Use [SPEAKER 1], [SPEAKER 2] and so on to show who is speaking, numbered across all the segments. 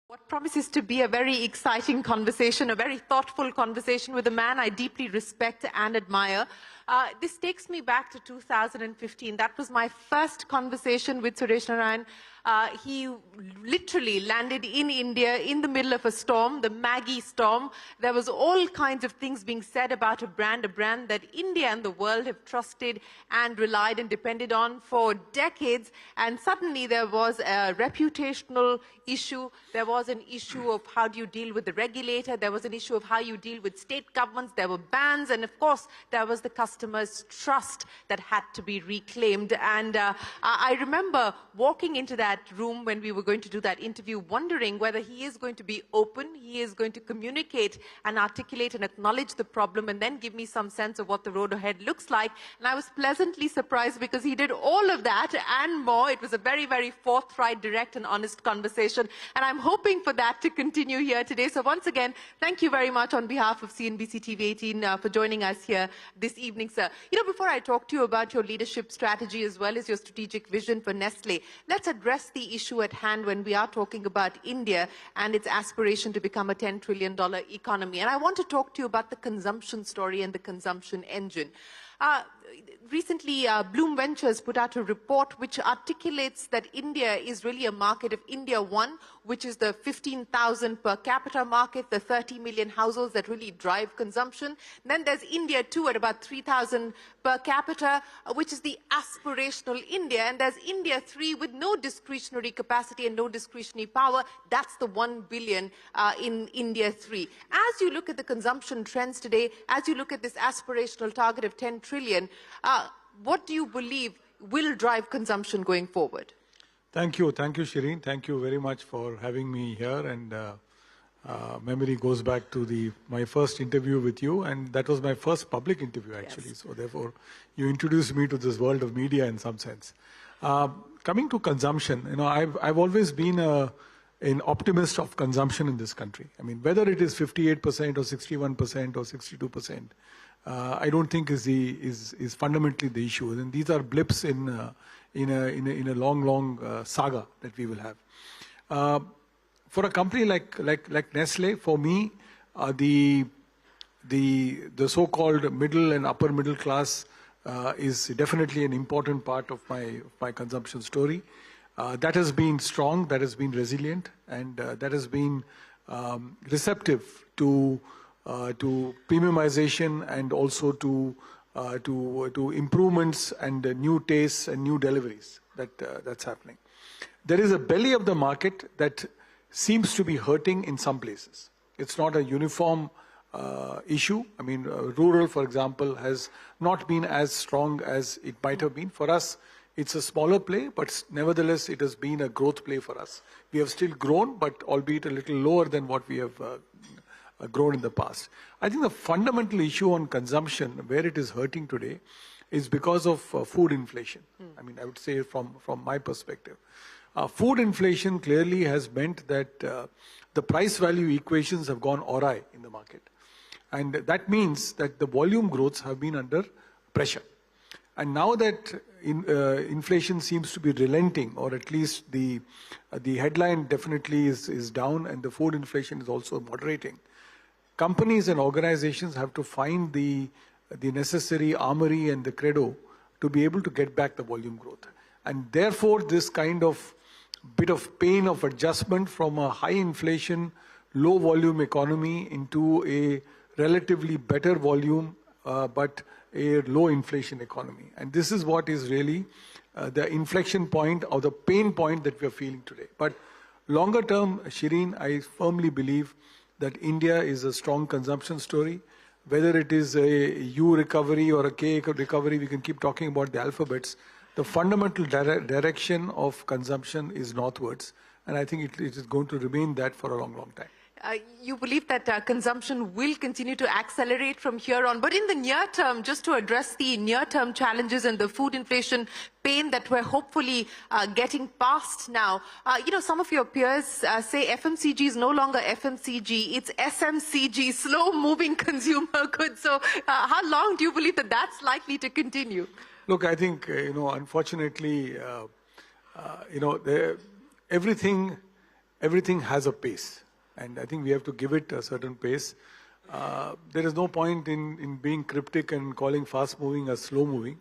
[SPEAKER 1] What promises to be a very exciting conversation, a very thoughtful conversation with a man I deeply respect and admire. This takes me back to 2015. That was my first conversation with Suresh Narayanan. He literally landed in India in the middle of a storm, the Maggie storm. There was all kinds of things being said about a brand that India and the world have trusted and relied and depended on for decades. And suddenly there was a reputational issue. There was an issue of how do you deal with the regulator. There was an issue of how you deal with state governments. There were bans. And of course, there was the customer's trust that had to be reclaimed. And I remember walking into that room when we were going to do that interview, wondering whether he is going to be open, he is going to communicate and articulate and acknowledge the problem and then give me some sense of what the road ahead looks like. And I was pleasantly surprised because he did all of that and more. It was a very, very forthright, direct and honest conversation. And I'm hoping for that to continue here today. So once again, thank you very much on behalf of CNBC-TV18 for joining us here this evening, sir. You know, before I talk to you about your leadership strategy as well as your strategic vision for Nestle, let's address the issue at hand when we are talking about India and its aspiration to become a $10 trillion economy. And I want to talk to you about the consumption story and the consumption engine. Recently, Bloom Ventures put out a report which articulates that India is really a market of India One, which is the 15,000 per capita market, the 30 million households that really drive consumption. Then there's India Two at about 3,000 per capita, which is the aspirational India. And there's India Three with no discretionary capacity and no discretionary power. That's the 1 billion in India Three. As you look at the consumption trends today, as you look at this aspirational target of 10 trillion, what do you believe will drive consumption going forward?
[SPEAKER 2] Thank you, Shereen. Thank you very much for having me here. And memory goes back to my first interview with you, and that was my first public interview, actually. Yes. So therefore, you introduced me to this world of media in some sense. Coming to consumption, you know, I've always been an optimist of consumption in this country. I mean, whether it is 58% or 61% or 62%. I don't think is fundamentally the issue, and these are blips in a long saga that we will have. For a company like Nestle, for me, the so-called middle and upper middle class is definitely an important part of my consumption story. That has been strong, that has been resilient, and that has been receptive to premiumization and also to improvements and new tastes and new deliveries that's happening. There is a belly of the market that seems to be hurting in some places. It's not a uniform issue. I mean, rural, for example, has not been as strong as it might have been. For us, it's a smaller play, but nevertheless, it has been a growth play for us. We have still grown, but albeit a little lower than what we have grown in the past. I think the fundamental issue on consumption, where it is hurting today, is because of food inflation. I mean, I would say from my perspective. Food inflation clearly has meant that the price-value equations have gone awry in the market. And that means that the volume growths have been under pressure. And now that inflation seems to be relenting, or at least the headline definitely is down, and the food inflation is also moderating, companies and organizations have to find the necessary armory and the credo to be able to get back the volume growth. And therefore, this kind of bit of pain of adjustment from a high inflation, low volume economy into a relatively better volume, but a low inflation economy. And this is what is really the inflection point or the pain point that we are feeling today. But longer term, Shereen, I firmly believe that India is a strong consumption story. Whether it is a U recovery or a K recovery, we can keep talking about the alphabets. The fundamental direction of consumption is northwards. And I think it is going to remain that for a long, long time.
[SPEAKER 1] You believe that consumption will continue to accelerate from here on. But in the near term, just to address the near-term challenges and the food inflation pain that we're hopefully getting past now, you know, some of your peers say FMCG is no longer FMCG, it's SMCG, slow-moving consumer goods. So how long do you believe that that's likely to continue?
[SPEAKER 2] Look, I think, you know, unfortunately, you know, everything everything has a pace. And I think we have to give it a certain pace. There is no point in being cryptic and calling fast moving as slow moving.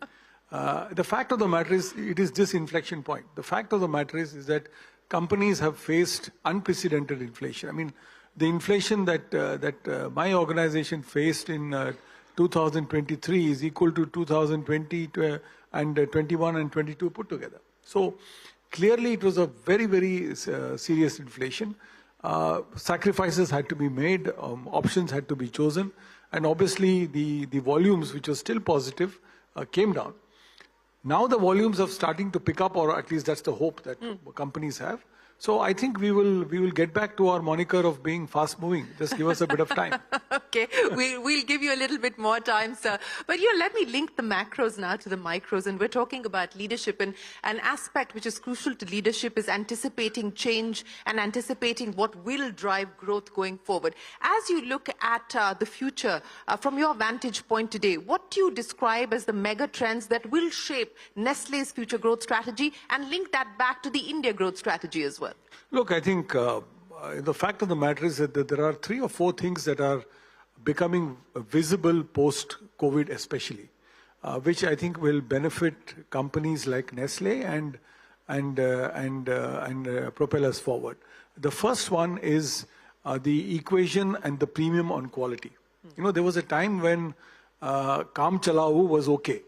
[SPEAKER 2] The fact of the matter is, it is this inflection point. The fact of the matter is that companies have faced unprecedented inflation. I mean, the inflation that my organization faced in 2023 is equal to 2020 and 21 and 22 put together. So clearly it was a very, very serious inflation. Sacrifices had to be made, options had to be chosen, and obviously the volumes, which were still positive, came down. Now the volumes are starting to pick up, or at least that's the hope that companies have. So I think we will get back to our moniker of being fast moving. Just give us a bit of time.
[SPEAKER 1] Okay, we'll give you a little bit more time, sir. But let me link the macros now to the micros, and we're talking about leadership, and an aspect which is crucial to leadership is anticipating change and anticipating what will drive growth going forward. As you look at the future, from your vantage point today, what do you describe as the mega trends that will shape Nestle's future growth strategy, and link that back to the India growth strategy as well?
[SPEAKER 2] Look, I think the fact of the matter is that there are 3 or 4 things that are becoming visible post-COVID especially, which I think will benefit companies like Nestle and propel us forward. The first one is the equation and the premium on quality. You know, there was a time when Kaam Chalao was okay,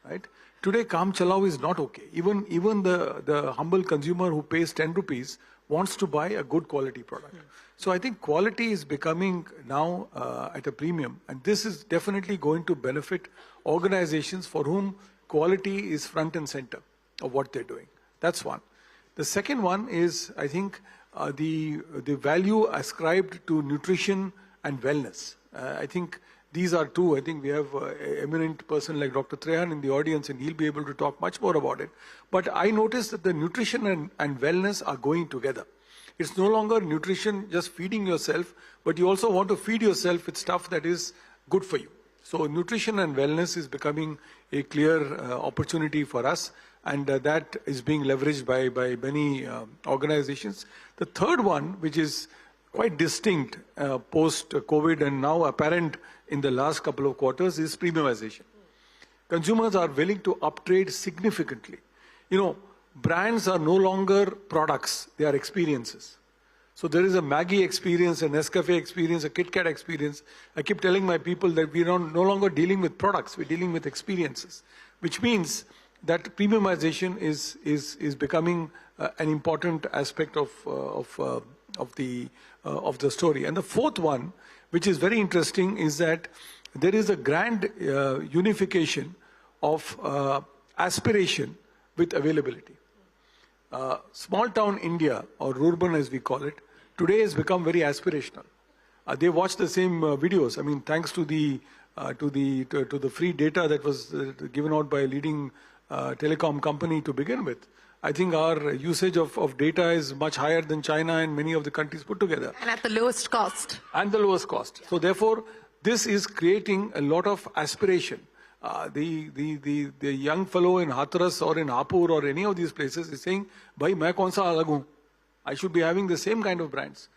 [SPEAKER 2] right? Today, Kaam Chalao is not okay. Even the humble consumer who pays 10 rupees wants to buy a good quality product. So I think quality is becoming now at a premium, and this is definitely going to benefit organizations for whom quality is front and center of what they're doing. That's one. The second one is, I think, the value ascribed to nutrition and wellness. I think these are 2. I think we have an eminent person like Dr. Trehan in the audience, and he'll be able to talk much more about it. But I noticed that the nutrition and wellness are going together. It's no longer nutrition just feeding yourself, but you also want to feed yourself with stuff that is good for you. So nutrition and wellness is becoming a clear opportunity for us, and that is being leveraged by many organizations. The third one, which is quite distinct post-COVID and now apparent in the last couple of quarters, is premiumization. Consumers are willing to uptrade significantly. You know, brands are no longer products, they are experiences. So there is a Maggi experience, a Nescafe experience, a Kit Kat experience. I keep telling my people that we are no longer dealing with products, we're dealing with experiences, which means that premiumization is becoming an important aspect of the story. And the fourth one, which is very interesting, is that there is a grand unification of aspiration with availability. Small town India, or rural as we call it, today has become very aspirational. They watch the same videos. I mean, thanks to the free data that was given out by a leading telecom company to begin with. I think our usage of data is much higher than China and many of the countries put together.
[SPEAKER 1] And at the lowest cost.
[SPEAKER 2] And the lowest cost. Yeah. So therefore, this is creating a lot of aspiration. The young fellow in Hathras or in Hapur or any of these places is saying, "Bhai, main kaun sa alag hu?" I should be having the same kind of brands.